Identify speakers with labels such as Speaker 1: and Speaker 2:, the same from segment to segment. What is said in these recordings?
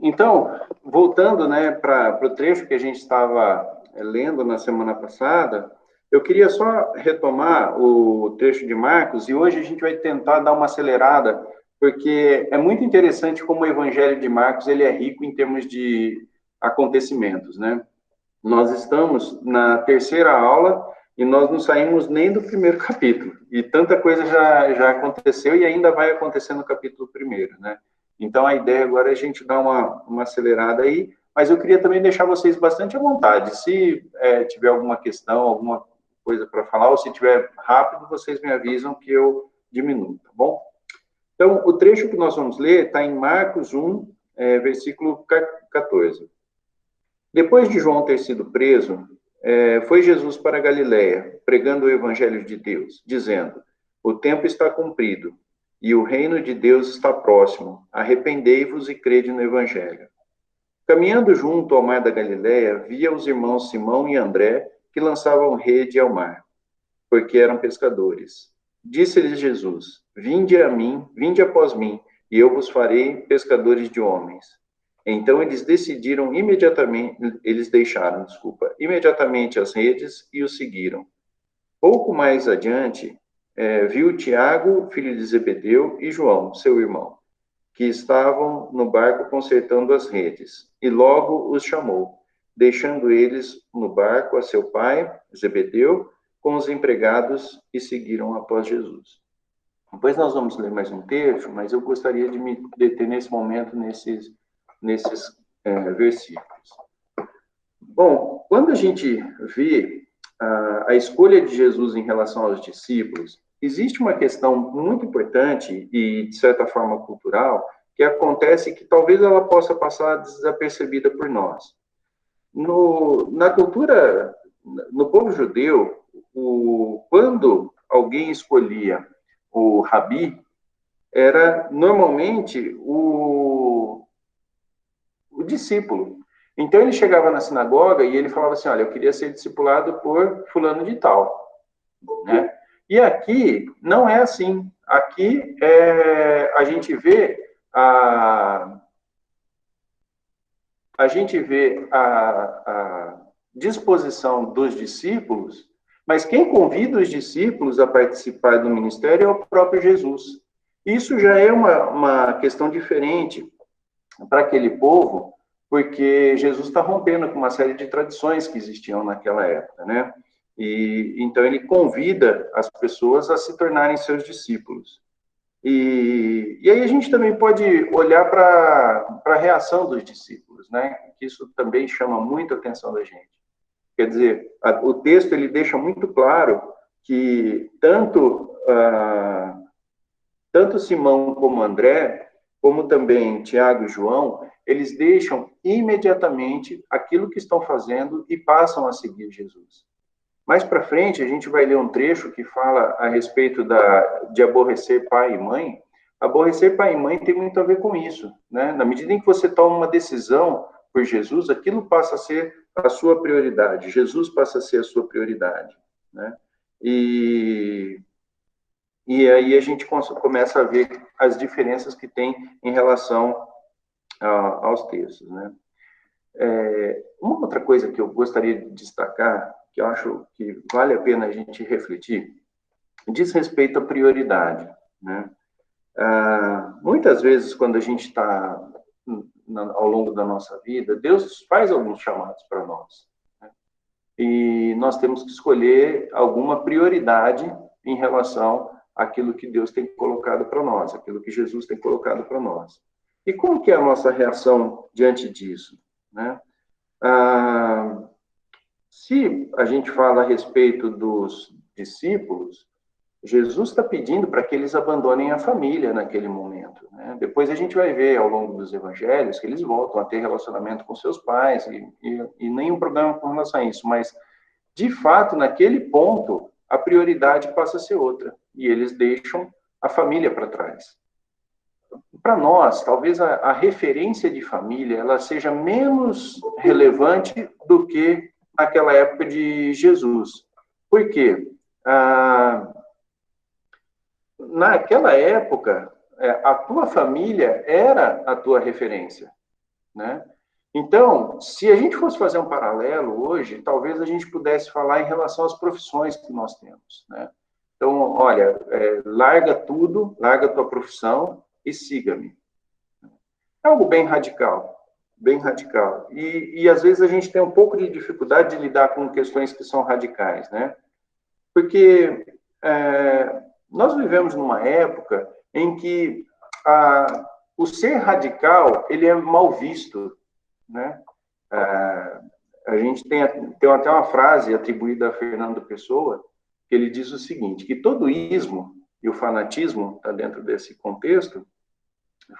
Speaker 1: Então, voltando, né, para o trecho que a gente estava lendo na semana passada, eu queria só retomar o trecho de Marcos, e hoje a gente vai tentar dar uma acelerada, porque é muito interessante como o Evangelho de Marcos ele é rico em termos de acontecimentos, né? Nós estamos na terceira aula e nós não saímos nem do primeiro capítulo. E tanta coisa já aconteceu e ainda vai acontecer no capítulo primeiro, né? Então, a ideia agora é a gente dar uma acelerada aí, mas eu queria também deixar vocês bastante à vontade. Se tiver alguma questão, alguma coisa para falar, ou se tiver rápido, vocês me avisam que eu diminuo, tá bom? Então, o trecho que nós vamos ler está em Marcos 1, versículo 14. Depois de João ter sido preso, foi Jesus para Galiléia, pregando o evangelho de Deus, dizendo: o tempo está cumprido e o reino de Deus está próximo. Arrependei-vos e crede no evangelho. Caminhando junto ao mar da Galiléia, via os irmãos Simão e André que lançavam rede ao mar, porque eram pescadores. Disse-lhes Jesus: vinde a mim, vinde após mim, e eu vos farei pescadores de homens. Então eles deixaram imediatamente as redes e o seguiram. Pouco mais adiante, viu Tiago, filho de Zebedeu, e João, seu irmão, que estavam no barco consertando as redes, e logo os chamou, deixando eles no barco a seu pai, Zebedeu, com os empregados, e seguiram após Jesus. Depois nós vamos ler mais um texto, mas eu gostaria de me deter nesse momento, nesses versículos. Bom, quando a gente vê a escolha de Jesus em relação aos discípulos, existe uma questão muito importante e, de certa forma, cultural, que acontece que talvez ela possa passar desapercebida por nós. Na cultura, no povo judeu, quando alguém escolhia o rabi, era normalmente o discípulo. Então ele chegava na sinagoga e ele falava assim: olha, eu queria ser discipulado por fulano de tal, né? E aqui não é assim. Aqui a gente vê a disposição dos discípulos, mas quem convida os discípulos a participar do ministério é o próprio Jesus. Isso já é uma questão diferente para aquele povo, porque Jesus está rompendo com uma série de tradições que existiam naquela época, né? E então ele convida as pessoas a se tornarem seus discípulos. E aí a gente também pode olhar para a reação dos discípulos, né? Que isso também chama muito a atenção da gente. Quer dizer, o texto ele deixa muito claro que tanto Simão como André, como também Tiago e João, eles deixam imediatamente aquilo que estão fazendo e passam a seguir Jesus. Mais para frente, a gente vai ler um trecho que fala a respeito de aborrecer pai e mãe. Aborrecer pai e mãe tem muito a ver com isso, né? Na medida em que você toma uma decisão por Jesus, aquilo passa a ser a sua prioridade. Jesus passa a ser a sua prioridade, né? E aí a gente começa a ver as diferenças que tem em relação aos textos, né? Uma outra coisa que eu gostaria de destacar, que eu acho que vale a pena a gente refletir, diz respeito à prioridade, né? Muitas vezes, quando a gente está ao longo da nossa vida, Deus faz alguns chamados para nós, né? E nós temos que escolher alguma prioridade em relação àquilo que Deus tem colocado para nós, aquilo que Jesus tem colocado para nós. E como que é a nossa reação diante disso, né? Se a gente fala a respeito dos discípulos, Jesus está pedindo para que eles abandonem a família naquele momento, né? Depois a gente vai ver ao longo dos evangelhos que eles voltam a ter relacionamento com seus pais e nenhum problema com relação a isso, mas de fato naquele ponto a prioridade passa a ser outra e eles deixam a família para trás. Para nós, talvez a referência de família ela seja menos relevante do que naquela época de Jesus. Por quê? Naquela época, a tua família era a tua referência. né? Então, se a gente fosse fazer um paralelo hoje, talvez a gente pudesse falar em relação às profissões que nós temos, né? Então, olha, larga tudo, larga a tua profissão e siga-me. É algo bem radical, bem radical. E às vezes a gente tem um pouco de dificuldade de lidar com questões que são radicais, né? Porque nós vivemos numa época em que o ser radical, ele é mal visto, né? A gente tem até uma frase atribuída a Fernando Pessoa, que ele diz o seguinte, que todo ismo, e o fanatismo está dentro desse contexto,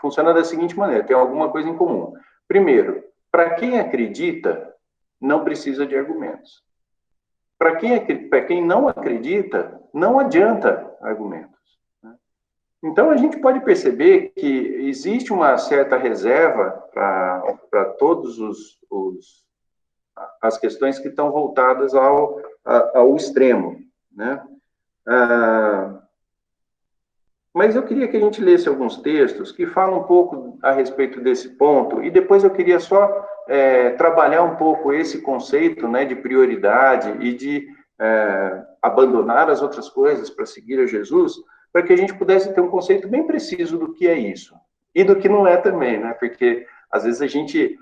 Speaker 1: funciona da seguinte maneira, tem alguma coisa em comum. Primeiro, para quem acredita, não precisa de argumentos. Para quem não acredita, não adianta argumentos. Então, a gente pode perceber que existe uma certa reserva para todos as questões que estão voltadas ao extremo, né? Mas eu queria que a gente lesse alguns textos que falam um pouco a respeito desse ponto, e depois eu queria só trabalhar um pouco esse conceito, né, de prioridade e de abandonar as outras coisas para seguir a Jesus, para que a gente pudesse ter um conceito bem preciso do que é isso, e do que não é também, né, porque às vezes a gente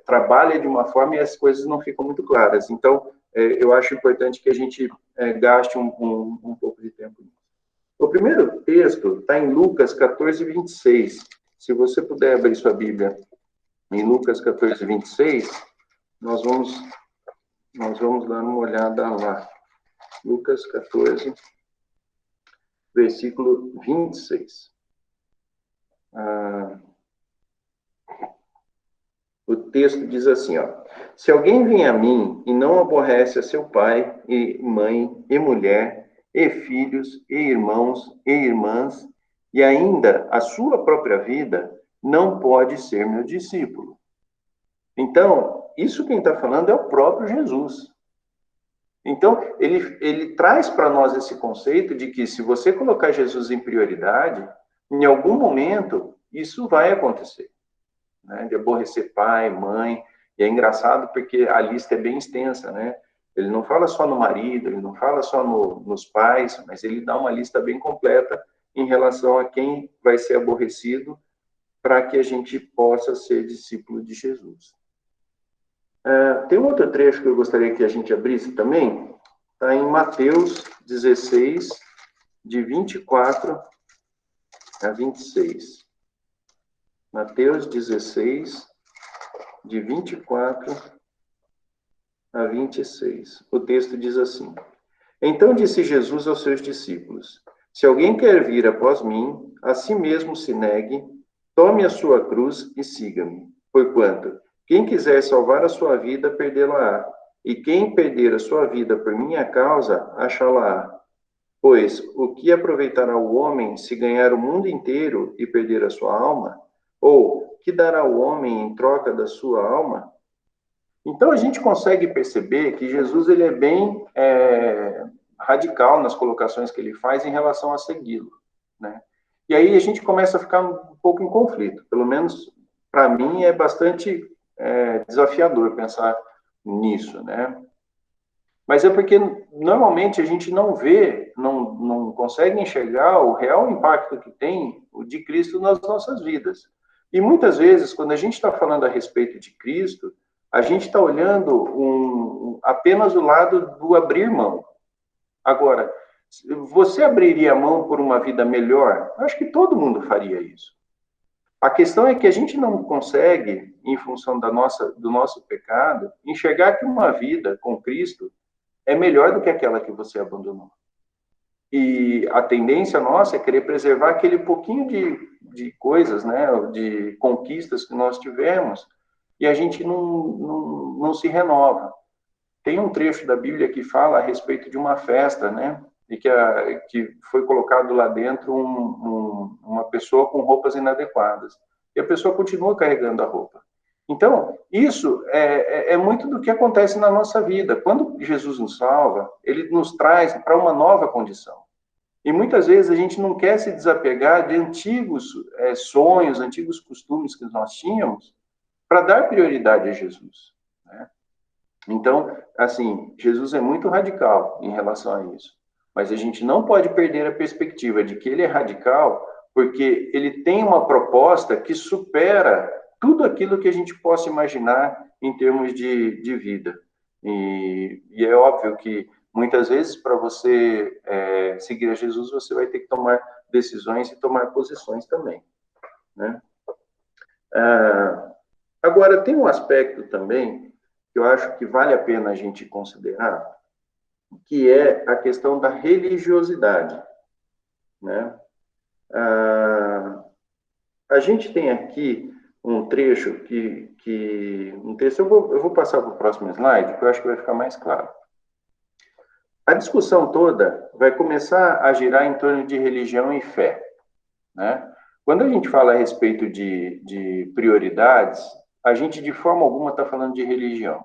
Speaker 1: trabalha de uma forma e as coisas não ficam muito claras. Então, eu acho importante que a gente gaste um pouco de tempo nisso. O primeiro texto está em Lucas 14, 26. Se você puder abrir sua Bíblia em Lucas 14, 26, nós vamos dar uma olhada lá. Lucas 14, versículo 26. O texto diz assim, ó: se alguém vem a mim e não aborrece a seu pai e mãe e mulher e filhos, e irmãos, e irmãs, e ainda a sua própria vida, não pode ser meu discípulo. Então, isso quem está falando é o próprio Jesus. Então, ele traz para nós esse conceito de que se você colocar Jesus em prioridade, em algum momento, isso vai acontecer, né? De aborrecer pai, mãe, e é engraçado porque a lista é bem extensa, né? Ele não fala só no marido, ele não fala só nos pais, mas ele dá uma lista bem completa em relação a quem vai ser aborrecido para que a gente possa ser discípulo de Jesus. Tem um outro trecho que eu gostaria que a gente abrisse também, está em Mateus 16, de 24 a 26. Mateus 16, de 24 a 26. O texto diz assim: então disse Jesus aos seus discípulos: se alguém quer vir após mim, a si mesmo se negue, tome a sua cruz e siga-me. Porquanto, quem quiser salvar a sua vida, perdê-la-á. E quem perder a sua vida por minha causa, achá-la-á. Pois, o que aproveitará o homem se ganhar o mundo inteiro e perder a sua alma? Ou, que dará o homem em troca da sua alma? Então, a gente consegue perceber que Jesus ele é bem radical nas colocações que ele faz em relação a segui-lo, né? E aí a gente começa a ficar um pouco em conflito. Pelo menos, para mim, é bastante desafiador pensar nisso, né? Mas é porque, normalmente, a gente não vê, não consegue enxergar o real impacto que tem o de Cristo nas nossas vidas. E muitas vezes, quando a gente está falando a respeito de Cristo, a gente está olhando apenas o lado do abrir mão. Agora, você abriria a mão por uma vida melhor? Acho que todo mundo faria isso. A questão é que a gente não consegue, em função do nosso pecado, enxergar que uma vida com Cristo é melhor do que aquela que você abandonou. E a tendência nossa é querer preservar aquele pouquinho de coisas, né, de conquistas que nós tivemos, e a gente não se renova. Tem um trecho da Bíblia que fala a respeito de uma festa, né, e que foi colocado lá dentro uma pessoa com roupas inadequadas. E a pessoa continua carregando a roupa. Então, isso é muito do que acontece na nossa vida. Quando Jesus nos salva, ele nos traz para uma nova condição. E muitas vezes a gente não quer se desapegar de antigos sonhos, antigos costumes que nós tínhamos, para dar prioridade a Jesus, né? Então, assim, Jesus é muito radical em relação a isso, mas a gente não pode perder a perspectiva de que ele é radical porque ele tem uma proposta que supera tudo aquilo que a gente possa imaginar em termos de vida. E é óbvio que muitas vezes para você seguir a Jesus, você vai ter que tomar decisões e tomar posições também, né? Agora, tem um aspecto também que eu acho que vale a pena a gente considerar, que é a questão da religiosidade, né? A gente tem aqui um trecho um texto, eu vou passar para o próximo slide, que eu acho que vai ficar mais claro. A discussão toda vai começar a girar em torno de religião e fé, né? Quando a gente fala a respeito de prioridades, a gente de forma alguma está falando de religião.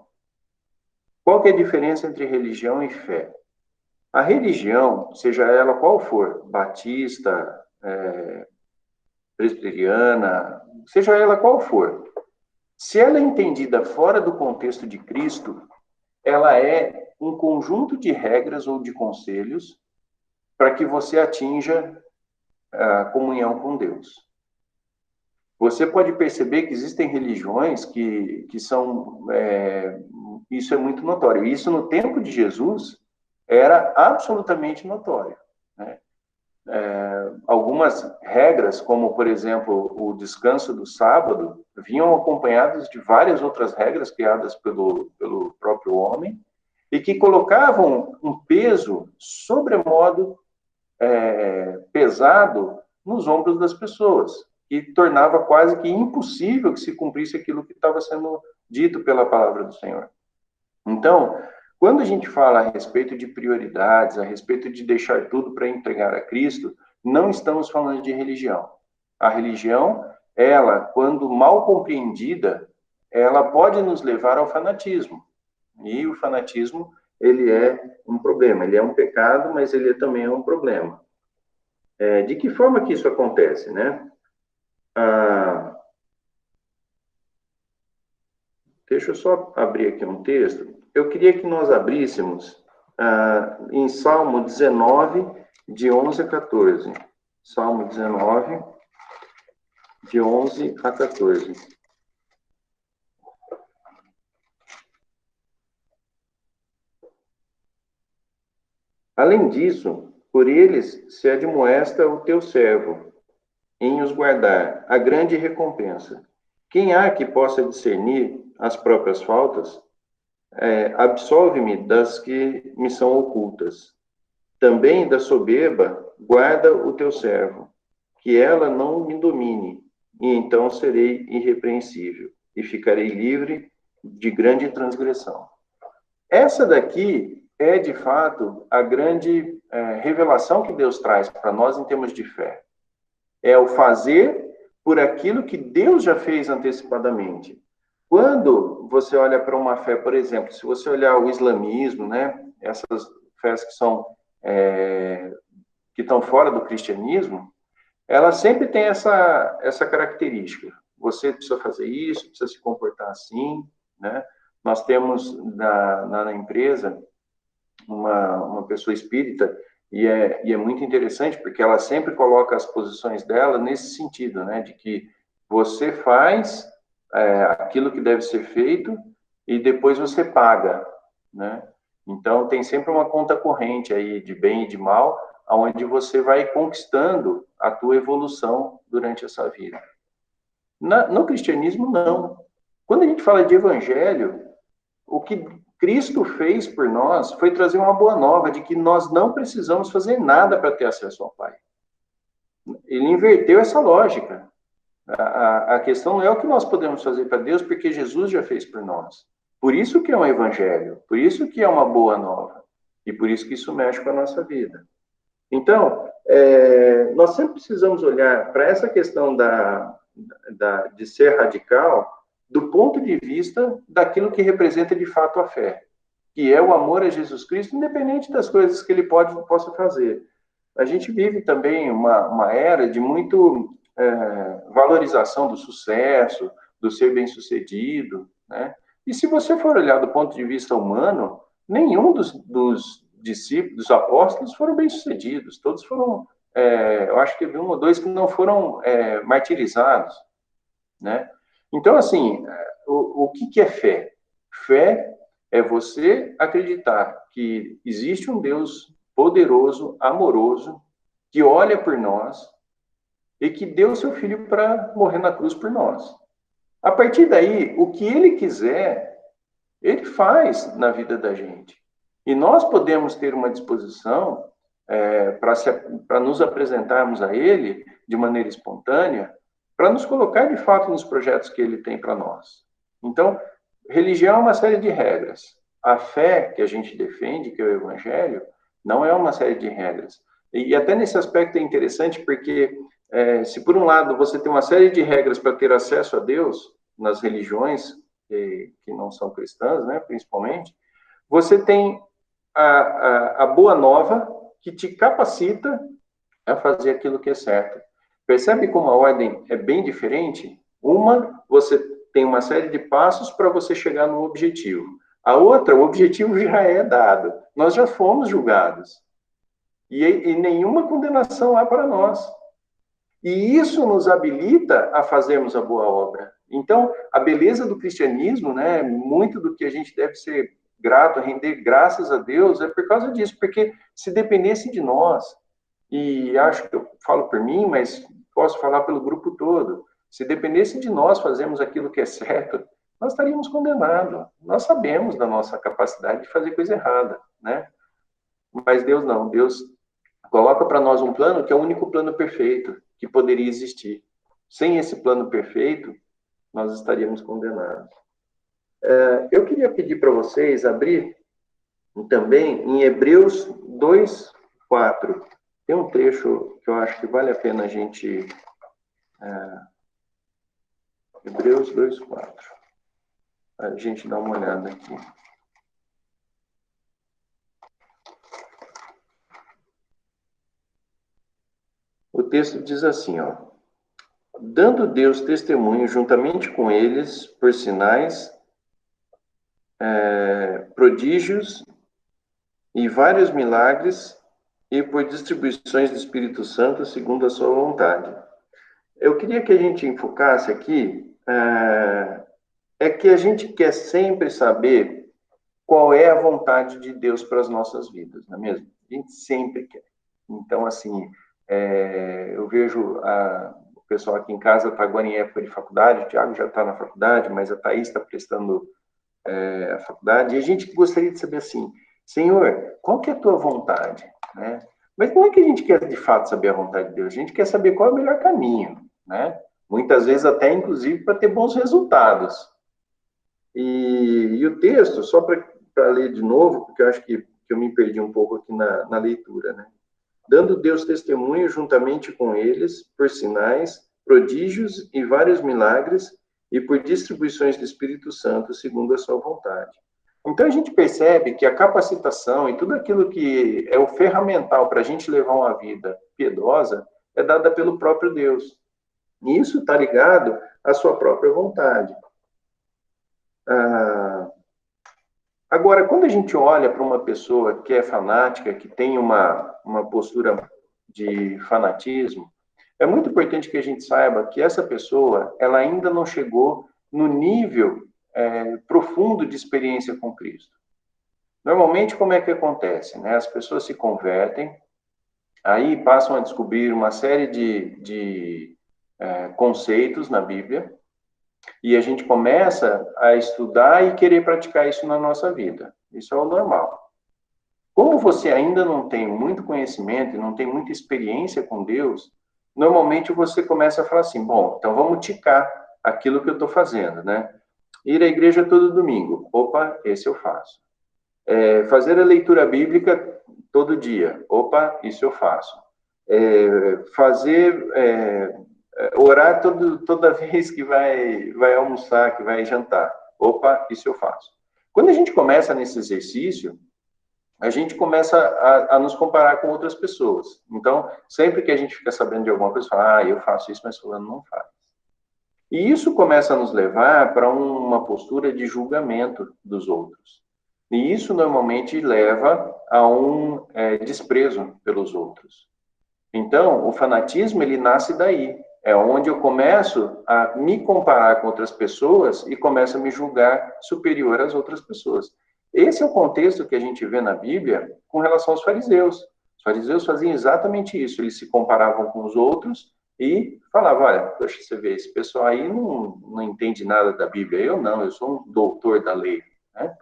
Speaker 1: Qual que é a diferença entre religião e fé? A religião, seja ela qual for, batista, presbiteriana, seja ela qual for, se ela é entendida fora do contexto de Cristo, ela é um conjunto de regras ou de conselhos para que você atinja a comunhão com Deus. Você pode perceber que existem religiões que são... isso é muito notório. Isso, no tempo de Jesus, era absolutamente notório, né? Algumas regras, como, por exemplo, o descanso do sábado, vinham acompanhadas de várias outras regras criadas pelo próprio homem e que colocavam um peso sobremodo pesado nos ombros das pessoas, que tornava quase que impossível que se cumprisse aquilo que estava sendo dito pela palavra do Senhor. Então, quando a gente fala a respeito de prioridades, a respeito de deixar tudo para entregar a Cristo, não estamos falando de religião. A religião, ela, quando mal compreendida, ela pode nos levar ao fanatismo. E o fanatismo, ele é um problema. Ele é um pecado, mas ele também é um problema. De que forma que isso acontece, né? Deixa eu só abrir aqui um texto. Eu queria que nós abríssemos em Salmo 19, de 11 a 14. Salmo 19, de 11 a 14. Além disso, por eles se admoesta o teu servo, em os guardar a grande recompensa. Quem há que possa discernir as próprias faltas? Absolve-me das que me são ocultas. Também da soberba, guarda o teu servo, que ela não me domine, e então serei irrepreensível, e ficarei livre de grande transgressão. Essa daqui é, de fato, a grande revelação que Deus traz para nós em termos de fé. É o fazer por aquilo que Deus já fez antecipadamente. Quando você olha para uma fé, por exemplo, se você olhar o islamismo, né, essas fés que são que estão fora do cristianismo, ela sempre tem essa característica. Você precisa fazer isso, precisa se comportar assim, né? Nós temos na empresa uma pessoa espírita e é muito interessante porque ela sempre coloca as posições dela nesse sentido, né? De que você faz aquilo que deve ser feito e depois você paga, né? Então, tem sempre uma conta corrente aí de bem e de mal, onde você vai conquistando a tua evolução durante essa vida. No cristianismo, não. Quando a gente fala de evangelho, o que Cristo fez por nós foi trazer uma boa nova de que nós não precisamos fazer nada para ter acesso ao Pai. Ele inverteu essa lógica. A questão não é o que nós podemos fazer para Deus, porque Jesus já fez por nós. Por isso que é um evangelho, por isso que é uma boa nova, e por isso que isso mexe com a nossa vida. Então, nós sempre precisamos olhar para essa questão de ser radical do ponto de vista daquilo que representa de fato a fé, que é o amor a Jesus Cristo, independente das coisas que ele possa fazer. A gente vive também uma era de muito valorização do sucesso, do ser bem-sucedido, né? E se você for olhar do ponto de vista humano, nenhum dos discípulos, dos apóstolos foram bem-sucedidos. Todos foram, eu acho que teve um ou dois que não foram martirizados, né? Então, assim, o que é fé? Fé é você acreditar que existe um Deus poderoso, amoroso, que olha por nós e que deu seu filho para morrer na cruz por nós. A partir daí, o que ele quiser, ele faz na vida da gente. E nós podemos ter uma disposição para nos apresentarmos a ele de maneira espontânea, para nos colocar de fato nos projetos que ele tem para nós. Então, religião é uma série de regras. A fé que a gente defende, que é o evangelho, não é uma série de regras. E até nesse aspecto é interessante porque se por um lado você tem uma série de regras para ter acesso a Deus nas religiões que não são cristãs, né, principalmente, você tem a boa nova que te capacita a fazer aquilo que é certo. Percebe como a ordem é bem diferente? Uma, você tem uma série de passos para você chegar no objetivo. A outra, o objetivo já é dado. Nós já fomos julgados. E nenhuma condenação há para nós. E isso nos habilita a fazermos a boa obra. Então, a beleza do cristianismo, né, muito do que a gente deve ser grato, render graças a Deus, é por causa disso, porque se dependesse de nós, e acho que eu falo por mim, mas posso falar pelo grupo todo, se dependesse de nós fazermos aquilo que é certo, nós estaríamos condenados. Nós sabemos da nossa capacidade de fazer coisa errada, né? Mas Deus não. Deus coloca para nós um plano que é o único plano perfeito que poderia existir. Sem esse plano perfeito, nós estaríamos condenados. Eu queria pedir para vocês abrir também em Hebreus 2:4. Tem um trecho que eu acho que vale a pena a gente... Hebreus 2:4. A gente dá uma olhada aqui. O texto diz assim, ó: dando Deus testemunho juntamente com eles por sinais, prodígios e vários milagres e por distribuições do Espírito Santo segundo a sua vontade. Eu queria que a gente enfocasse aqui que a gente quer sempre saber qual é a vontade de Deus para as nossas vidas, não é mesmo? A gente sempre quer. Então, assim, eu vejo o pessoal aqui em casa está agora em época de faculdade, o Thiago já está na faculdade, mas a Thaís está prestando a faculdade, e a gente gostaria de saber assim, Senhor, qual que é a tua vontade? Né? Mas não é que a gente quer de fato saber a vontade de Deus, a gente quer saber qual é o melhor caminho, né? Muitas vezes até, inclusive, para ter bons resultados. E o texto, só para ler de novo, porque eu acho que eu me perdi um pouco aqui na leitura, né? Dando Deus testemunho juntamente com eles, por sinais, prodígios e vários milagres, e por distribuições do Espírito Santo, segundo a sua vontade. Então, a gente percebe que a capacitação e tudo aquilo que é o ferramental para a gente levar uma vida piedosa é dada pelo próprio Deus. E isso está ligado à sua própria vontade. Agora, quando a gente olha para uma pessoa que é fanática, que tem uma postura de fanatismo, é muito importante que a gente saiba que essa pessoa, ela ainda não chegou no nível profundo de experiência com Cristo. Normalmente, como é que acontece? Né? As pessoas se convertem, aí passam a descobrir uma série de conceitos na Bíblia, e a gente começa a estudar e querer praticar isso na nossa vida. Isso é o normal. Como você ainda não tem muito conhecimento e não tem muita experiência com Deus, normalmente você começa a falar assim, bom, então vamos ticar aquilo que eu estou fazendo, né? Ir à igreja todo domingo. Opa, esse eu faço. Fazer a leitura bíblica todo dia. Opa, isso eu faço. Orar toda vez que vai almoçar, que vai jantar. Opa, isso eu faço. Quando a gente começa nesse exercício, a gente começa a nos comparar com outras pessoas. Então, sempre que a gente fica sabendo de alguma coisa, fala, eu faço isso, mas fulano não faz. E isso começa a nos levar para uma postura de julgamento dos outros. E isso normalmente leva a um desprezo pelos outros. Então, o fanatismo, ele nasce daí. É onde eu começo a me comparar com outras pessoas e começo a me julgar superior às outras pessoas. Esse é o contexto que a gente vê na Bíblia com relação aos fariseus. Os fariseus faziam exatamente isso. Eles se comparavam com os outros e falavam, olha, poxa, você vê, esse pessoal aí não entende nada da Bíblia. Eu não, eu sou um doutor da lei. Né?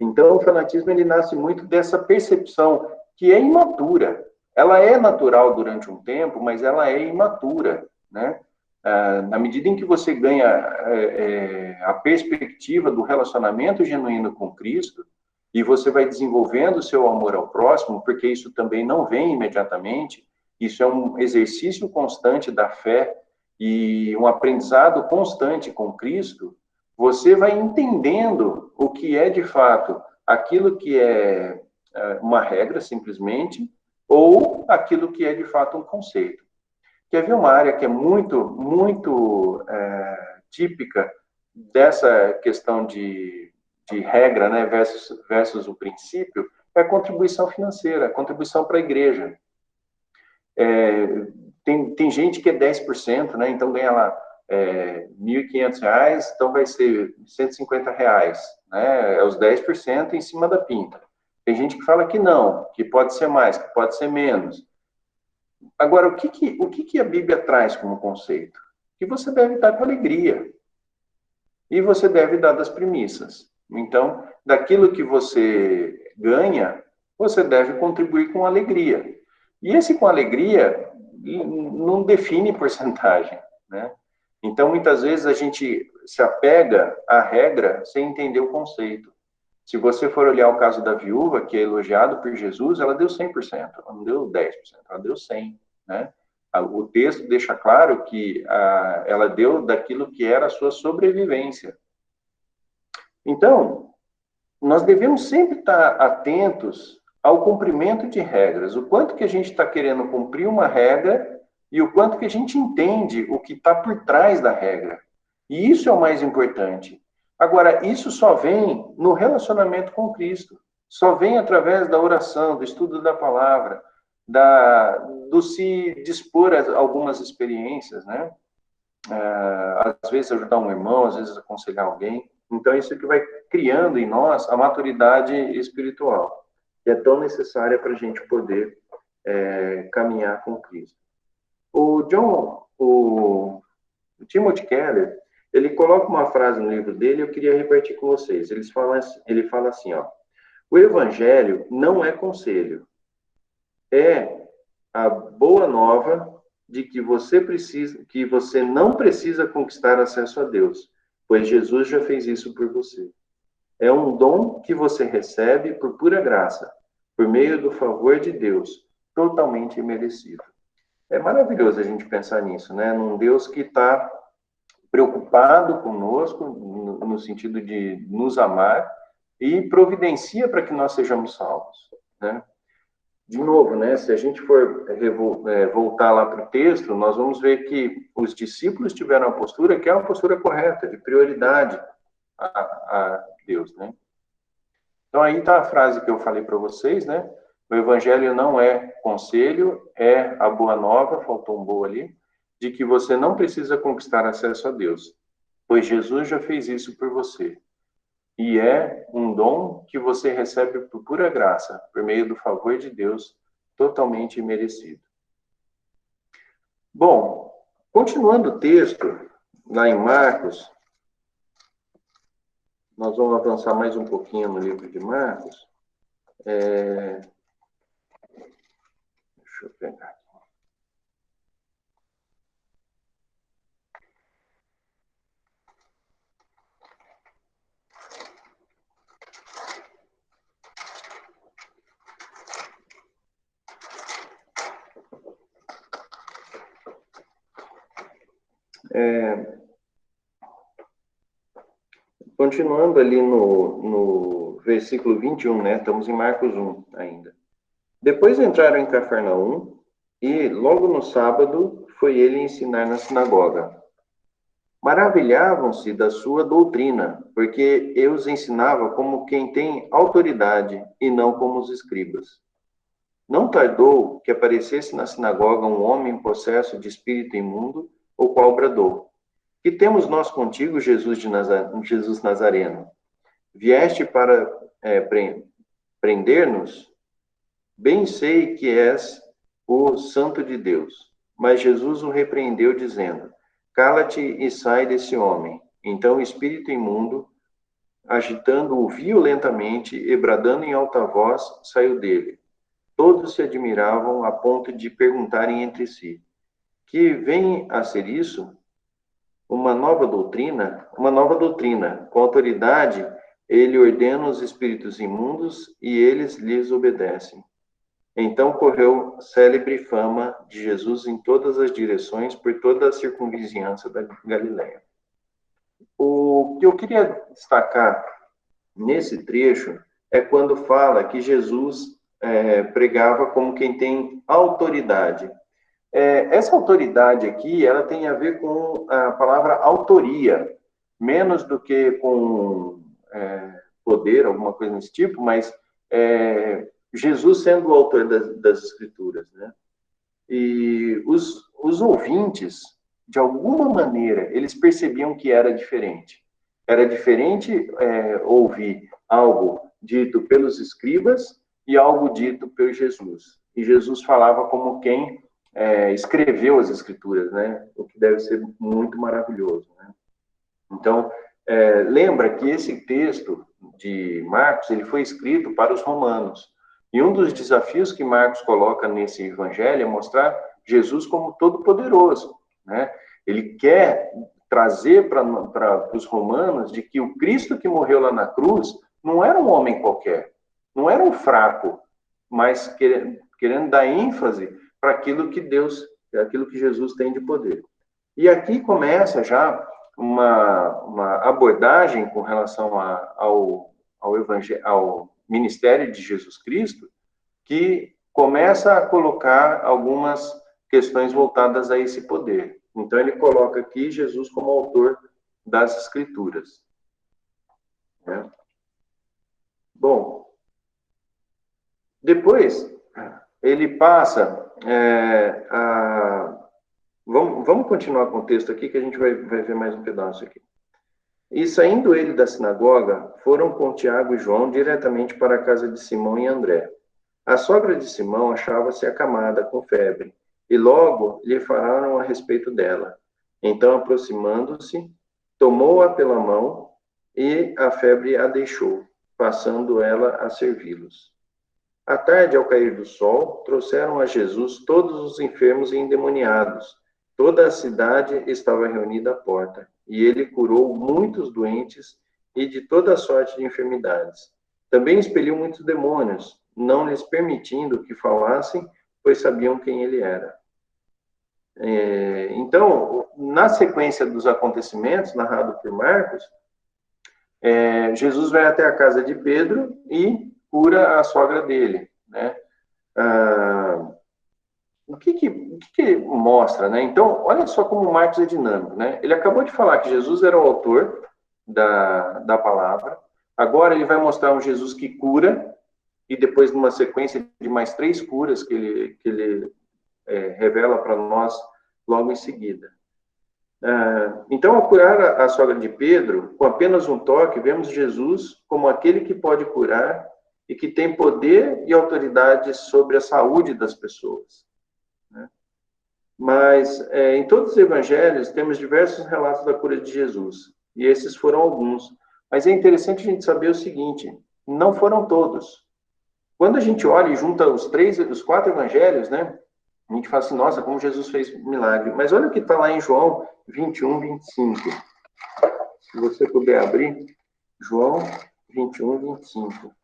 Speaker 1: Então, o fanatismo, ele nasce muito dessa percepção que é imatura. Ela é natural durante um tempo, mas ela é imatura, né? Na medida em que você ganha a perspectiva do relacionamento genuíno com Cristo, e você vai desenvolvendo o seu amor ao próximo, porque isso também não vem imediatamente, isso é um exercício constante da fé e um aprendizado constante com Cristo, você vai entendendo o que é de fato aquilo que é uma regra, simplesmente, ou aquilo que é de fato um conceito. Quer ver uma área que é muito típica dessa questão de regra, né, versus o princípio, é a contribuição financeira, a contribuição para a igreja. Tem gente que é 10%, né, então ganha lá R$1.500, então vai ser R$150, né, é os 10% em cima da pinta. Tem gente que fala que não, que pode ser mais, que pode ser menos. Agora, o que a Bíblia traz como conceito? Que você deve dar com alegria. E você deve dar das premissas. Então, daquilo que você ganha, você deve contribuir com alegria. E esse com alegria não define porcentagem, né? Então, muitas vezes a gente se apega à regra sem entender o conceito. Se você for olhar o caso da viúva, que é elogiado por Jesus, ela deu 100%, ela não deu 10%, ela deu 100%, né? O texto deixa claro que ela deu daquilo que era a sua sobrevivência. Então, nós devemos sempre estar atentos ao cumprimento de regras, o quanto que a gente está querendo cumprir uma regra e o quanto que a gente entende o que está por trás da regra. E isso é o mais importante. Agora, isso só vem no relacionamento com Cristo. Só vem através da oração, do estudo da palavra, do se dispor a algumas experiências, né? Às vezes ajudar um irmão, às vezes aconselhar alguém. Então, isso que vai criando em nós a maturidade espiritual, que é tão necessária para a gente poder caminhar com Cristo. O Timothy Keller, ele coloca uma frase no livro dele, eu queria repartir com vocês. Ele fala assim, ó, o evangelho não é conselho, é a boa nova de que você não precisa conquistar acesso a Deus, pois Jesus já fez isso por você. É um dom que você recebe por pura graça, por meio do favor de Deus, totalmente imerecido. É maravilhoso a gente pensar nisso, né? Num Deus que está preocupado conosco, no sentido de nos amar, e providencia para que nós sejamos salvos, né? De novo, né, se a gente for voltar lá para o texto, nós vamos ver que os discípulos tiveram a postura que é uma postura correta, de prioridade a Deus, né? Então, aí está a frase que eu falei para vocês, né? O evangelho não é conselho, é a boa nova, faltou um boa ali, de que você não precisa conquistar acesso a Deus, pois Jesus já fez isso por você. E é um dom que você recebe por pura graça, por meio do favor de Deus, totalmente imerecido. Bom, continuando o texto, lá em Marcos, nós vamos avançar mais um pouquinho no livro de Marcos. Deixa eu pegar. Continuando ali no versículo 21, né? Estamos em Marcos 1 ainda. Depois entraram em Cafarnaum e logo no sábado foi ele ensinar na sinagoga. Maravilhavam-se da sua doutrina, porque eu os ensinava como quem tem autoridade e não como os escribas. Não tardou que aparecesse na sinagoga um homem possesso de espírito imundo, o qual bradou: Que temos nós contigo, Jesus Nazareno? Vieste para prender-nos? Bem sei que és o Santo de Deus. Mas Jesus o repreendeu, dizendo: Cala-te e sai desse homem. Então o espírito imundo, agitando-o violentamente e bradando em alta voz, saiu dele. Todos se admiravam a ponto de perguntarem entre si: Que vem a ser isso? Uma nova doutrina? Uma nova doutrina. Com autoridade, ele ordena os espíritos imundos e eles lhes obedecem. Então correu célebre fama de Jesus em todas as direções, por toda a circunvizinhança da Galiléia. O que eu queria destacar nesse trecho é quando fala que Jesus pregava como quem tem autoridade. Essa autoridade aqui, ela tem a ver com a palavra autoria, menos do que com poder, alguma coisa desse tipo, mas Jesus sendo o autor das Escrituras, né? E os ouvintes, de alguma maneira, eles percebiam que era diferente. Era diferente ouvir algo dito pelos escribas e algo dito por Jesus. E Jesus falava como quem escreveu as Escrituras, né? O que deve ser muito maravilhoso, né? Então, lembra que esse texto de Marcos, ele foi escrito para os romanos. E um dos desafios que Marcos coloca nesse evangelho é mostrar Jesus como todo-poderoso, né? Ele quer trazer para os romanos de que o Cristo que morreu lá na cruz não era um homem qualquer, não era um fraco, mas querendo dar ênfase para aquilo que aquilo que Jesus tem de poder. E aqui começa já uma abordagem com relação ao ministério de Jesus Cristo, que começa a colocar algumas questões voltadas a esse poder. Então, ele coloca aqui Jesus como autor das Escrituras. Né? Bom, depois, ele passa Vamos continuar com o texto aqui, que a gente vai ver mais um pedaço aqui. E saindo ele da sinagoga, foram com Tiago e João diretamente para a casa de Simão e André. A sogra de Simão achava-se acamada com febre, e logo lhe falaram a respeito dela. Então, aproximando-se, tomou-a pela mão, e a febre a deixou, passando ela a servi-los. À tarde, ao cair do sol, trouxeram a Jesus todos os enfermos e endemoniados. Toda a cidade estava reunida à porta, e ele curou muitos doentes e de toda sorte de enfermidades. Também expeliu muitos demônios, não lhes permitindo que falassem, pois sabiam quem ele era. Então, na sequência dos acontecimentos narrado por Marcos, Jesus vai até a casa de Pedro e cura a sogra dele, né? O que mostra, né? Então, olha só como Marcos é dinâmico, né? Ele acabou de falar que Jesus era o autor da palavra, agora ele vai mostrar um Jesus que cura, e depois, numa sequência de mais 3 curas que ele revela para nós logo em seguida. Então, ao curar a sogra de Pedro, com apenas um toque, vemos Jesus como aquele que pode curar e que tem poder e autoridade sobre a saúde das pessoas. Né? Mas, em todos os evangelhos, temos diversos relatos da cura de Jesus, e esses foram alguns. Mas é interessante a gente saber o seguinte, não foram todos. Quando a gente olha e junta os 4 evangelhos, né, a gente fala assim, nossa, como Jesus fez milagre. Mas olha o que está lá em João 21, 25. Se você puder abrir, João 21, 25.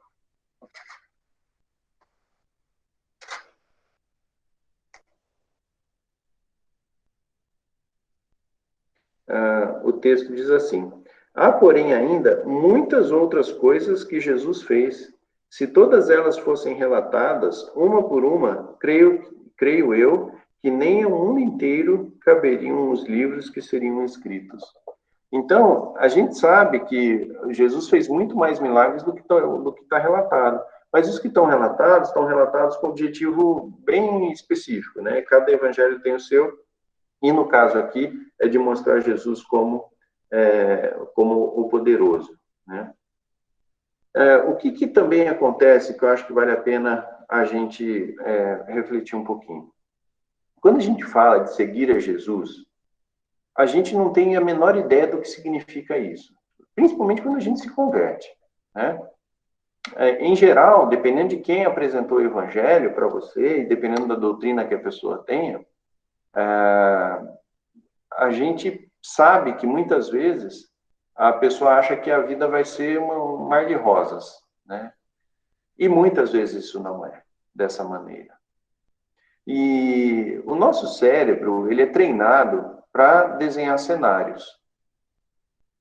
Speaker 1: O texto diz assim: há, porém, ainda muitas outras coisas que Jesus fez. Se todas elas fossem relatadas, uma por uma, creio eu, que nem ao mundo inteiro caberiam os livros que seriam escritos. Então, a gente sabe que Jesus fez muito mais milagres do que está relatado. Mas os que estão relatados com um objetivo bem específico, né? Cada evangelho tem o seu, e no caso aqui é de mostrar Jesus como o poderoso, né? O que também acontece, que eu acho que vale a pena a gente refletir um pouquinho. Quando a gente fala de seguir a Jesus, a gente não tem a menor ideia do que significa isso, principalmente quando a gente se converte, né? Em geral, dependendo de quem apresentou o evangelho para você e dependendo da doutrina que a pessoa tenha, a gente sabe que muitas vezes a pessoa acha que a vida vai ser um mar de rosas, né? E muitas vezes isso não é dessa maneira. E o nosso cérebro, ele é treinado para desenhar cenários.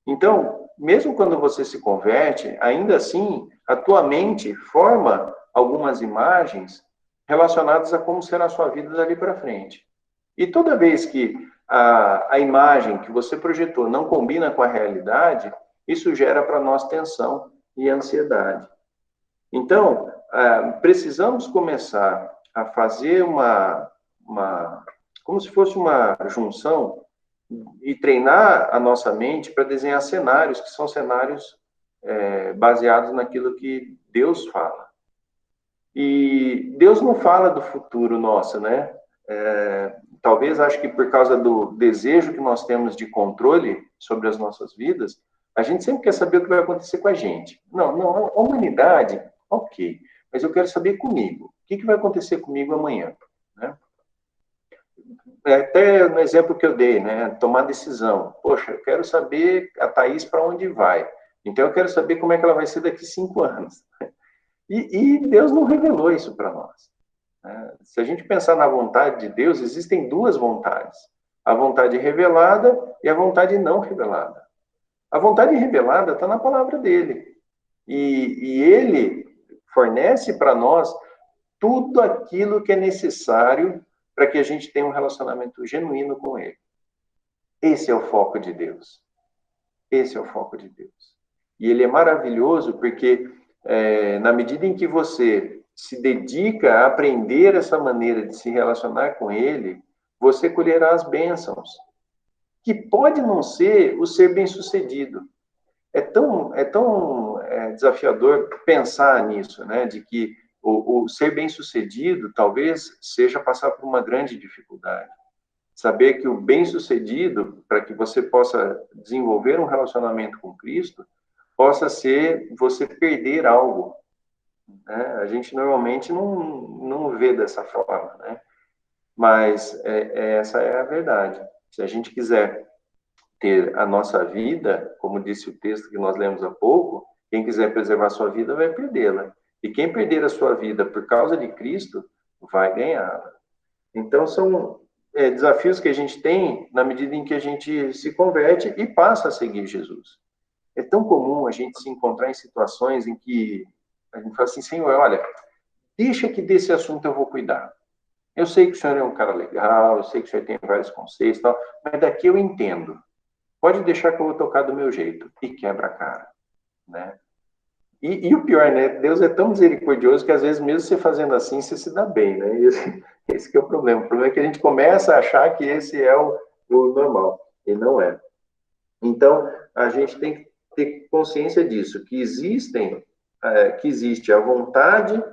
Speaker 1: Então, mesmo quando você se converte, ainda assim, a tua mente forma algumas imagens relacionadas a como será a sua vida dali para frente. E toda vez que a imagem que você projetou não combina com a realidade, isso gera para nós tensão e ansiedade. Então, precisamos começar a fazer como se fosse uma junção e treinar a nossa mente para desenhar cenários que são cenários baseados naquilo que Deus fala. E Deus não fala do futuro nosso, né? Talvez, acho que por causa do desejo que nós temos de controle sobre as nossas vidas, a gente sempre quer saber o que vai acontecer com a gente. Não, a humanidade, ok, mas eu quero saber comigo. O que vai acontecer comigo amanhã, né? Até no exemplo que eu dei, né? Tomar decisão. Poxa, eu quero saber a Thaís para onde vai. Então, eu quero saber como é que ela vai ser daqui 5 anos. E Deus não revelou isso para nós. Se a gente pensar na vontade de Deus, existem duas vontades. A vontade revelada e a vontade não revelada. A vontade revelada está na palavra dele. E ele fornece para nós tudo aquilo que é necessário para que a gente tenha um relacionamento genuíno com ele. Esse é o foco de Deus. Esse é o foco de Deus. E ele é maravilhoso porque, na medida em que você se dedica a aprender essa maneira de se relacionar com ele, você colherá as bênçãos, que pode não ser o ser bem-sucedido. É tão desafiador pensar nisso, né? De que o ser bem-sucedido talvez seja passar por uma grande dificuldade. Saber que o bem-sucedido, para que você possa desenvolver um relacionamento com Cristo, possa ser você perder algo, né? A gente normalmente não vê dessa forma, né? Mas essa é a verdade. Se a gente quiser ter a nossa vida, como disse o texto que nós lemos há pouco, quem quiser preservar a sua vida vai perdê-la. E quem perder a sua vida por causa de Cristo, vai ganhá-la. Então, são desafios que a gente tem na medida em que a gente se converte e passa a seguir Jesus. É tão comum a gente se encontrar em situações em que a gente fala assim, Senhor, olha, deixa que desse assunto eu vou cuidar. Eu sei que o senhor é um cara legal, eu sei que o senhor tem vários conceitos e tal, mas daqui eu entendo. Pode deixar que eu vou tocar do meu jeito. E quebra a cara, né? E o pior, né? Deus é tão misericordioso que às vezes mesmo você fazendo assim, você se dá bem, né? Esse que é o problema. O problema é que a gente começa a achar que esse é o normal. E não é. Então, a gente tem que ter consciência disso, que existe a vontade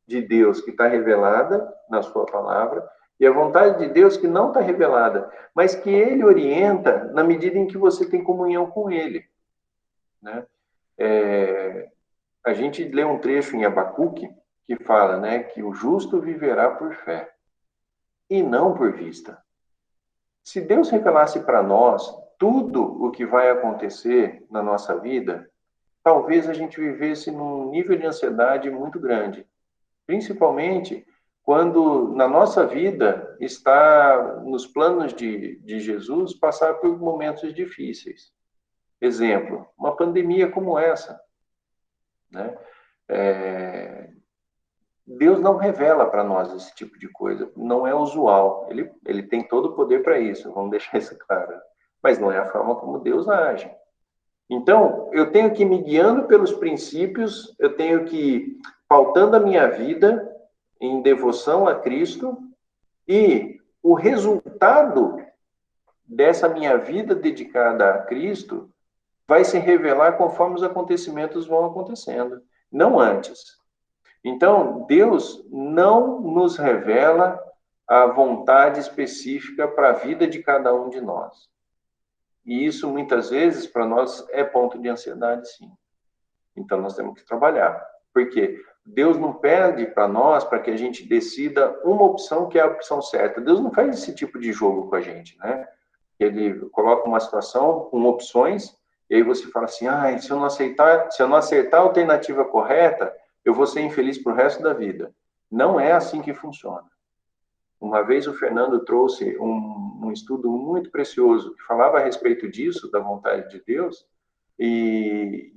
Speaker 1: de Deus que está revelada na sua palavra e a vontade de Deus que não está revelada, mas que ele orienta na medida em que você tem comunhão com ele, né? A gente lê um trecho em Abacuque que fala, né, que o justo viverá por fé e não por vista. Se Deus revelasse para nós tudo o que vai acontecer na nossa vida, talvez a gente vivesse num nível de ansiedade muito grande, principalmente quando na nossa vida está nos planos de Jesus passar por momentos difíceis. Exemplo, uma pandemia como essa, né? Deus não revela para nós esse tipo de coisa, não é usual. Ele tem todo o poder para isso, vamos deixar isso claro. mas não é a forma como Deus age. Então, eu tenho que ir me guiando pelos princípios, eu tenho que ir pautando a minha vida em devoção a Cristo, e o resultado dessa minha vida dedicada a Cristo vai se revelar conforme os acontecimentos vão acontecendo, não antes. Então, Deus não nos revela a vontade específica para a vida de cada um de nós. E isso, muitas vezes, para nós, é ponto de ansiedade, sim. Então, nós temos que trabalhar. Por quê? Deus não pede para nós para que a gente decida uma opção que é a opção certa. Deus não faz esse tipo de jogo com a gente, né? Ele coloca uma situação com opções, e aí você fala assim, se eu não acertar a alternativa correta, eu vou ser infeliz para o resto da vida. Não é assim que funciona. Uma vez o Fernando trouxe um estudo muito precioso que falava a respeito disso, da vontade de Deus, e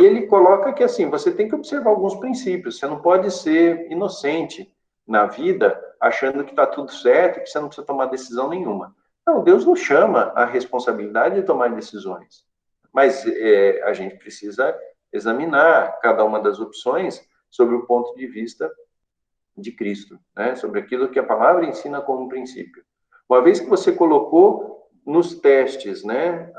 Speaker 1: ele coloca que assim, você tem que observar alguns princípios, você não pode ser inocente na vida, achando que está tudo certo, que você não precisa tomar decisão nenhuma. Não, Deus nos chama a responsabilidade de tomar decisões, mas a gente precisa examinar cada uma das opções sobre o ponto de vista de Cristo, né? Sobre aquilo que a palavra ensina como princípio. Uma vez que você colocou nos testes, né,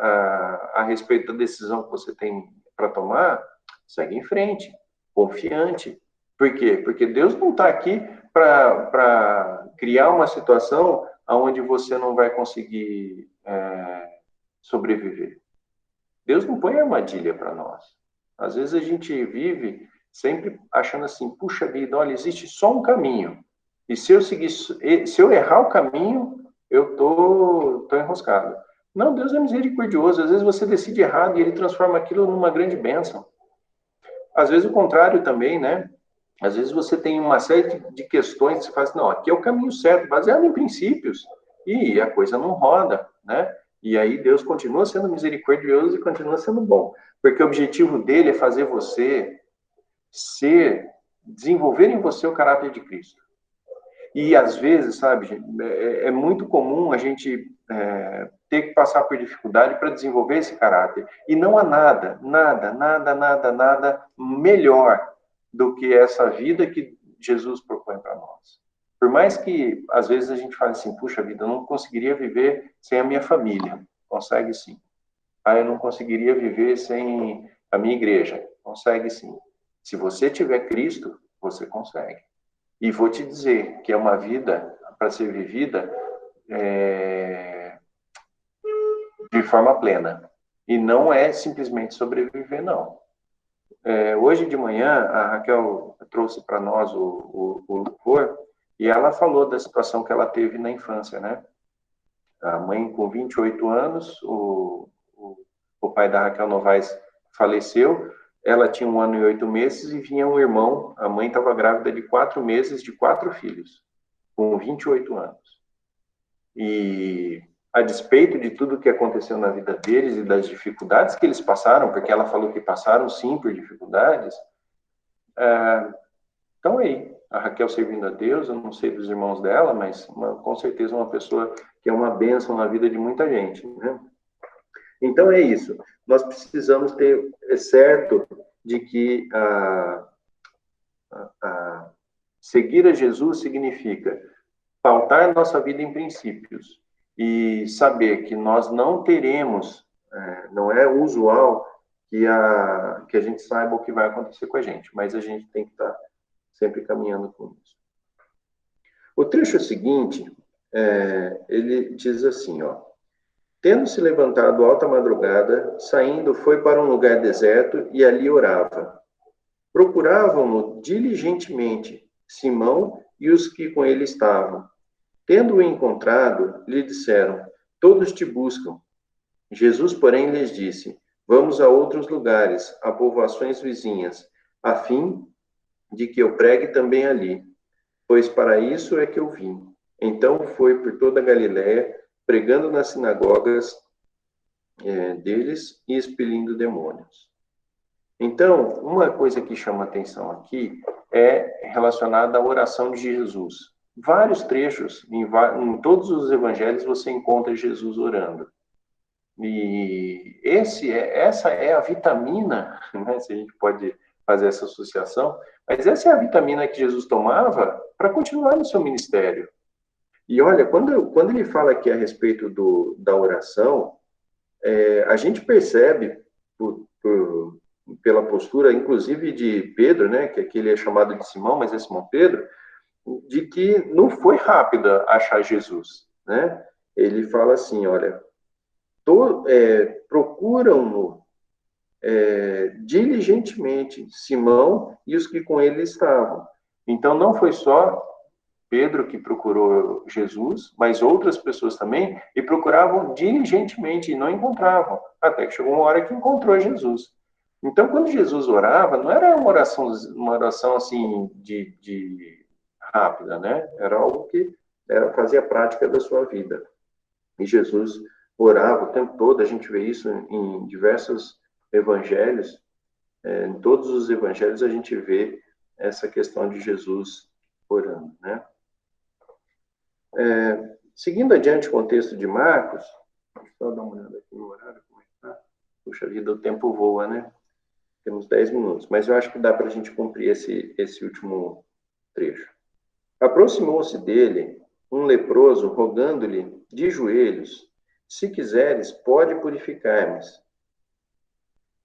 Speaker 1: a respeito da decisão que você tem para tomar, segue em frente, confiante. Por quê? Porque Deus não está aqui para criar uma situação onde você não vai conseguir sobreviver. Deus não põe armadilha para nós. Às vezes a gente vive sempre achando assim, puxa vida, olha, existe só um caminho. E se eu errar o caminho, eu tô enroscado. Não, Deus é misericordioso. Às vezes você decide errado e ele transforma aquilo numa grande bênção. Às vezes o contrário também, né? Às vezes você tem uma série de questões que você faz, não, aqui é o caminho certo, baseado em princípios, e a coisa não roda, né? E aí Deus continua sendo misericordioso e continua sendo bom, porque o objetivo dele é fazer você desenvolver em você o caráter de Cristo. E às vezes, sabe, é muito comum a gente ter que passar por dificuldade para desenvolver esse caráter. E não há nada melhor do que essa vida que Jesus propõe para nós. Por mais que às vezes a gente fale assim, puxa vida, eu não conseguiria viver sem a minha família. Consegue sim. Eu não conseguiria viver sem a minha igreja. Consegue sim. Se você tiver Cristo, você consegue. E vou te dizer que é uma vida para ser vivida de forma plena. E não é simplesmente sobreviver, não. Hoje de manhã, a Raquel trouxe para nós o louvor e ela falou da situação que ela teve na infância, né? A mãe com 28 anos, o pai da Raquel Novaes faleceu, ela tinha 1 ano e 8 meses e vinha um irmão, a mãe estava grávida de 4 meses, de 4 filhos, com 28 anos. E a despeito de tudo que aconteceu na vida deles e das dificuldades que eles passaram, porque ela falou que passaram sim por dificuldades, estão aí. A Raquel servindo a Deus, eu não sei dos irmãos dela, mas com certeza uma pessoa que é uma bênção na vida de muita gente, né? Então é isso. Nós precisamos ter certo de que seguir a Jesus significa pautar nossa vida em princípios e saber que nós não teremos, não é usual que a gente saiba o que vai acontecer com a gente, mas a gente tem que estar sempre caminhando com isso. O trecho seguinte, ele diz assim, ó, tendo se levantado alta madrugada, saindo, foi para um lugar deserto e ali orava. Procuravam-no diligentemente Simão e os que com ele estavam. Tendo-o encontrado, lhe disseram, todos te buscam. Jesus, porém, lhes disse, vamos a outros lugares, a povoações vizinhas, a fim de que eu pregue também ali, pois para isso é que eu vim. Então foi por toda a Galiléia, pregando nas sinagogas deles e expelindo demônios. Então, uma coisa que chama atenção aqui é relacionada à oração de Jesus. Vários trechos, em todos os evangelhos, você encontra Jesus orando. E essa é a vitamina, né, se a gente pode fazer essa associação, mas essa é a vitamina que Jesus tomava para continuar no seu ministério. E olha, quando ele fala aqui a respeito da oração, a gente percebe, pela postura, inclusive de Pedro, né, que aqui ele é chamado de Simão, mas é Simão Pedro, de que não foi rápida achar Jesus, né? Ele fala assim, olha, procuram-no diligentemente Simão e os que com ele estavam. Então, não foi só Pedro que procurou Jesus, mas outras pessoas também, e procuravam diligentemente e não encontravam, até que chegou uma hora que encontrou Jesus. Então, quando Jesus orava, não era uma oração assim de rápida, né? Era algo que fazia prática da sua vida. E Jesus orava o tempo todo, a gente vê isso em diversos evangelhos, em todos os evangelhos a gente vê essa questão de Jesus orando, né? Seguindo adiante o contexto de Marcos, deixa eu só dar uma olhada aqui no horário, como é que tá? Puxa vida, o tempo voa, né? Temos 10 minutos, mas eu acho que dá para a gente cumprir esse último trecho. Aproximou-se dele um leproso, rogando-lhe de joelhos: se quiseres, pode purificar-me.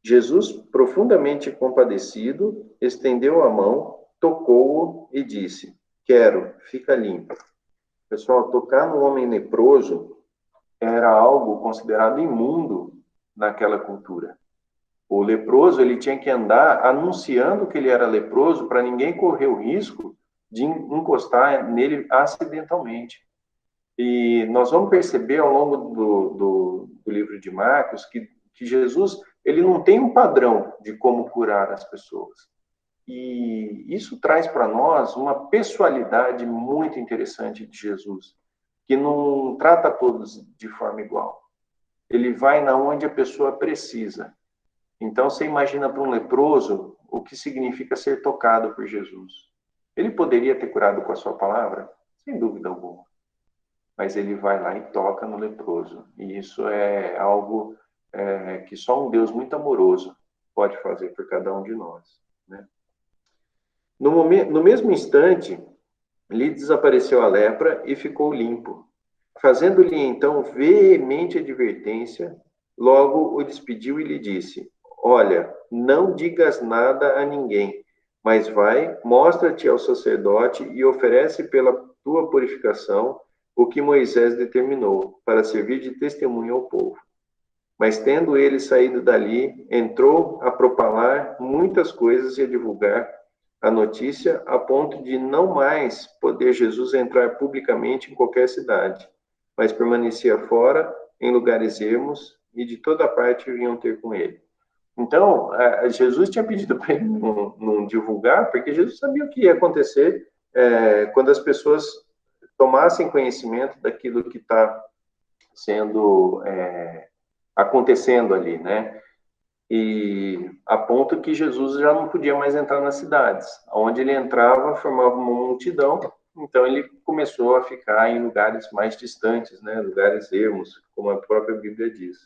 Speaker 1: Jesus, profundamente compadecido, estendeu a mão, tocou-o e disse: quero, fica limpo. Pessoal, tocar no homem leproso era algo considerado imundo naquela cultura. O leproso, ele tinha que andar anunciando que ele era leproso para ninguém correr o risco de encostar nele acidentalmente. E nós vamos perceber ao longo do livro de Marcos que Jesus, ele não tem um padrão de como curar as pessoas. E isso traz para nós uma pessoalidade muito interessante de Jesus, que não trata todos de forma igual. Ele vai na onde a pessoa precisa. Então, você imagina para um leproso o que significa ser tocado por Jesus. Ele poderia ter curado com a sua palavra? Sem dúvida alguma. Mas ele vai lá e toca no leproso. E isso é algo que só um Deus muito amoroso pode fazer por cada um de nós, né? No mesmo instante, lhe desapareceu a lepra e ficou limpo. Fazendo-lhe então veemente advertência, logo o despediu e lhe disse: olha, não digas nada a ninguém, mas vai, mostra-te ao sacerdote e oferece pela tua purificação o que Moisés determinou, para servir de testemunho ao povo. Mas tendo ele saído dali, entrou a propalar muitas coisas e a divulgar a notícia, a ponto de não mais poder Jesus entrar publicamente em qualquer cidade, mas permanecia fora, em lugares ermos, e de toda parte vinham ter com ele. Então, Jesus tinha pedido para ele não divulgar, porque Jesus sabia o que ia acontecer quando as pessoas tomassem conhecimento daquilo que está sendo acontecendo ali, né? E a ponto que Jesus já não podia mais entrar nas cidades. Onde ele entrava, formava uma multidão, então ele começou a ficar em lugares mais distantes, né? Lugares ermos, como a própria Bíblia diz,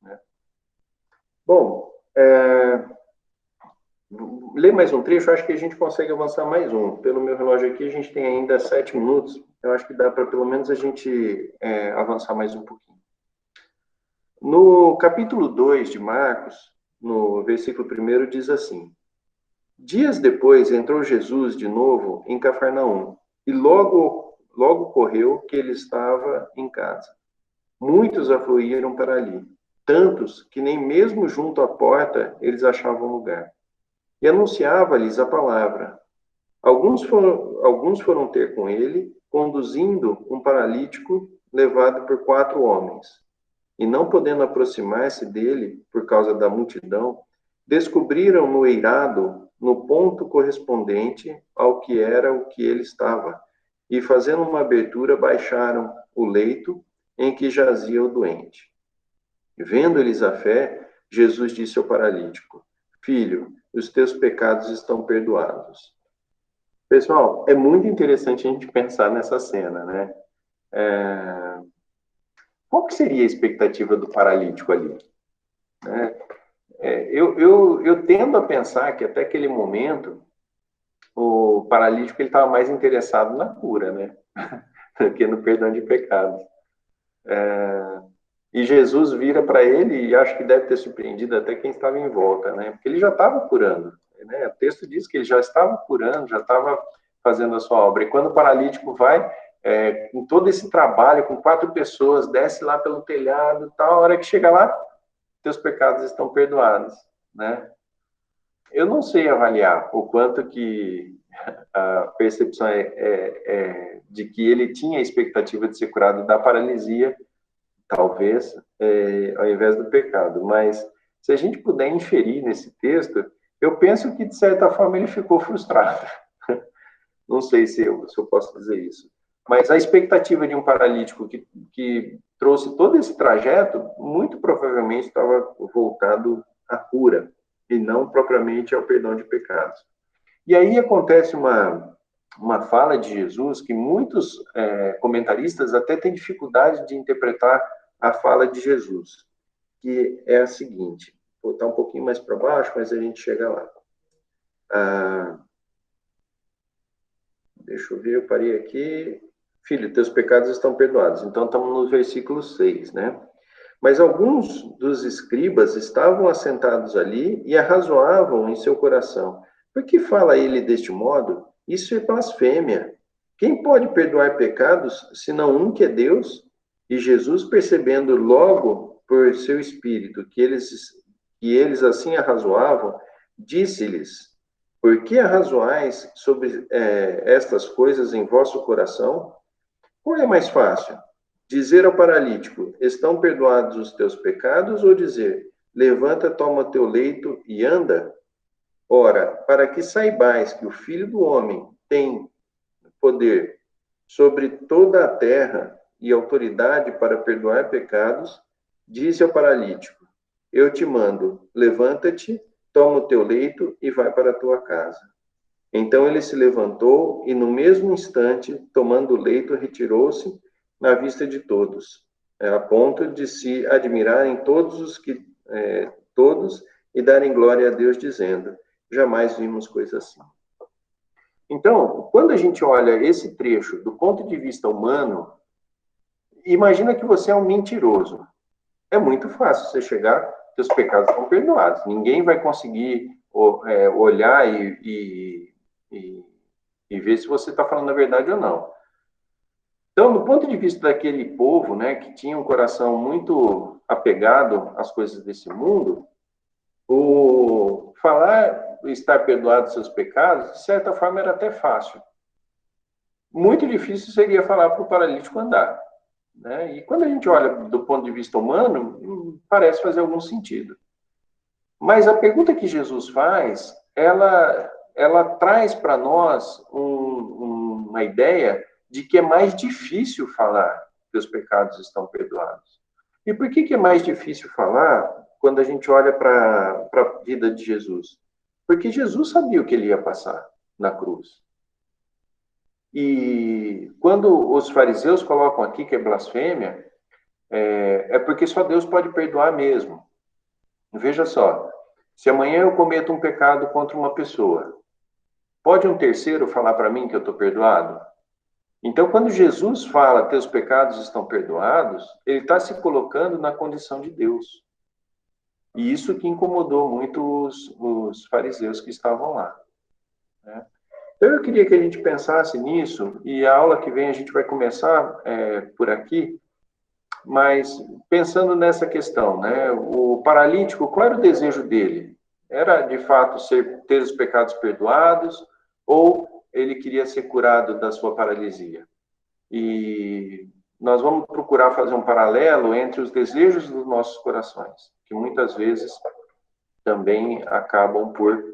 Speaker 1: né? Bom, ler mais um trecho, acho que a gente consegue avançar mais um. Pelo meu relógio aqui, a gente tem ainda 7 minutos, eu acho que dá para pelo menos a gente avançar mais um pouquinho. No capítulo 2 de Marcos, no versículo 1, diz assim: dias depois entrou Jesus de novo em Cafarnaum, e logo correu que ele estava em casa. Muitos afluíram para ali, tantos que nem mesmo junto à porta eles achavam lugar. E anunciava-lhes a palavra. Alguns foram ter com ele, conduzindo um paralítico levado por 4 homens. E não podendo aproximar-se dele por causa da multidão, descobriram no eirado, no ponto correspondente ao que era o que ele estava, e fazendo uma abertura, baixaram o leito em que jazia o doente. Vendo eles a fé, Jesus disse ao paralítico: filho, os teus pecados estão perdoados. Pessoal, é muito interessante a gente pensar nessa cena, né? qual que seria a expectativa do paralítico ali? Né? Eu tendo a pensar que até aquele momento o paralítico ele estava mais interessado na cura, né? Do que no perdão de pecados. E Jesus vira para ele e acho que deve ter surpreendido até quem estava em volta, né? Porque ele já estava curando, né? O texto diz que ele já estava curando, já estava fazendo a sua obra. E quando o paralítico vai, com todo esse trabalho, com 4 pessoas, desce lá pelo telhado, tal, a hora que chega lá, teus pecados estão perdoados, né? Eu não sei avaliar o quanto que a percepção de que ele tinha a expectativa de ser curado da paralisia, talvez, ao invés do pecado. Mas, se a gente puder inferir nesse texto, eu penso que, de certa forma, ele ficou frustrado. Não sei se eu posso dizer isso. Mas a expectativa de um paralítico que trouxe todo esse trajeto, muito provavelmente estava voltado à cura, e não propriamente ao perdão de pecados. E aí acontece uma fala de Jesus que muitos comentaristas até têm dificuldade de interpretar a fala de Jesus, que é a seguinte, vou botar um pouquinho mais para baixo, mas a gente chega lá. Deixa eu ver, eu parei aqui. Filho, teus pecados estão perdoados. Então, estamos no versículo 6, né? Mas alguns dos escribas estavam assentados ali e arrazoavam em seu coração. Por que fala ele deste modo? Isso é blasfêmia. Quem pode perdoar pecados, senão um que é Deus? E Jesus, percebendo logo por seu espírito que eles assim arrazoavam, disse-lhes: Por que arrazoais sobre estas coisas em vosso coração? Qual é mais fácil? Dizer ao paralítico: Estão perdoados os teus pecados? Ou dizer: Levanta, toma teu leito e anda? Ora, para que saibais que o Filho do Homem tem poder sobre toda a terra e autoridade para perdoar pecados, disse ao paralítico: Eu te mando, levanta-te, toma o teu leito e vai para a tua casa. Então ele se levantou e, no mesmo instante, tomando o leito, retirou-se na vista de todos, a ponto de se admirarem todos e darem glória a Deus, dizendo: Jamais vimos coisa assim. Então, quando a gente olha esse trecho do ponto de vista humano, imagina que você é um mentiroso. É muito fácil você chegar, seus pecados estão perdoados. Ninguém vai conseguir olhar e ver se você está falando a verdade ou não. Então, do ponto de vista daquele povo, né, que tinha um coração muito apegado às coisas desse mundo, o falar estar perdoado dos seus pecados, de certa forma, era até fácil. Muito difícil seria falar para o paralítico andar, né? E quando a gente olha do ponto de vista humano, parece fazer algum sentido. Mas a pergunta que Jesus faz, ela traz para nós uma ideia de que é mais difícil falar que os pecados estão perdoados. E por que é mais difícil falar quando a gente olha para a vida de Jesus? Porque Jesus sabia o que ele ia passar na cruz. E quando os fariseus colocam aqui que é blasfêmia, é porque só Deus pode perdoar mesmo. Veja só, se amanhã eu cometo um pecado contra uma pessoa, pode um terceiro falar para mim que eu estou perdoado? Então, quando Jesus fala teus pecados estão perdoados, ele está se colocando na condição de Deus. E isso que incomodou muito os fariseus que estavam lá, né? Então, eu queria que a gente pensasse nisso, e a aula que vem a gente vai começar por aqui, mas pensando nessa questão, né? O paralítico, qual era o desejo dele? Era, de fato, ter os pecados perdoados, ou ele queria ser curado da sua paralisia? E nós vamos procurar fazer um paralelo entre os desejos dos nossos corações, que muitas vezes também acabam por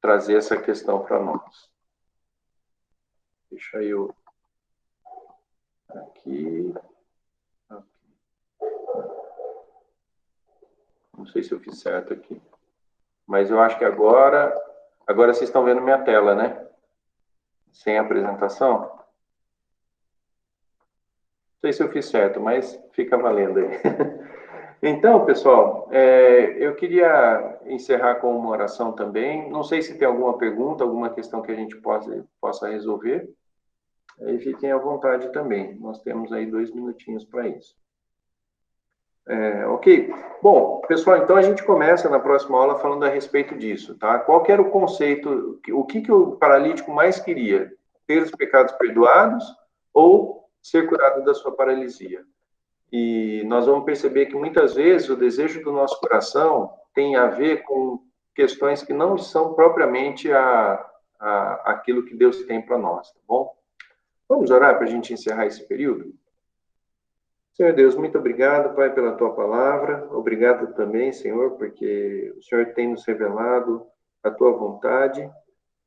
Speaker 1: trazer essa questão para nós. Deixa eu aqui. Não sei se eu fiz certo aqui. Mas eu acho que agora vocês estão vendo minha tela, né? Sem apresentação. sei se eu fiz certo, mas fica valendo aí. Então, pessoal, eu queria encerrar com uma oração também. Não sei se tem alguma pergunta, alguma questão que a gente possa resolver. Aí fiquem à vontade também. Nós temos aí 2 minutinhos para isso. Ok. Bom, pessoal, então a gente começa na próxima aula falando a respeito disso, tá? Qual que era o conceito, o que o paralítico mais queria? Ter os pecados perdoados ou ser curado da sua paralisia? E nós vamos perceber que muitas vezes o desejo do nosso coração tem a ver com questões que não são propriamente aquilo que Deus tem para nós, tá bom? Vamos orar para a gente encerrar esse período? Senhor Deus, muito obrigado, Pai, pela tua palavra. Obrigado também, Senhor, porque o Senhor tem nos revelado a tua vontade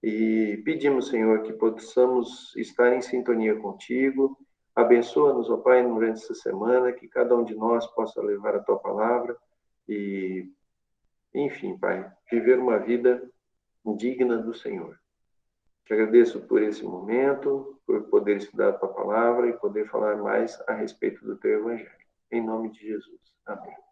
Speaker 1: e pedimos, Senhor, que possamos estar em sintonia contigo. Abençoa-nos, ó Pai, durante essa semana, que cada um de nós possa levar a tua palavra e, enfim, Pai, viver uma vida digna do Senhor. Te agradeço por esse momento, por poder estudar a tua palavra e poder falar mais a respeito do teu evangelho. Em nome de Jesus. Amém.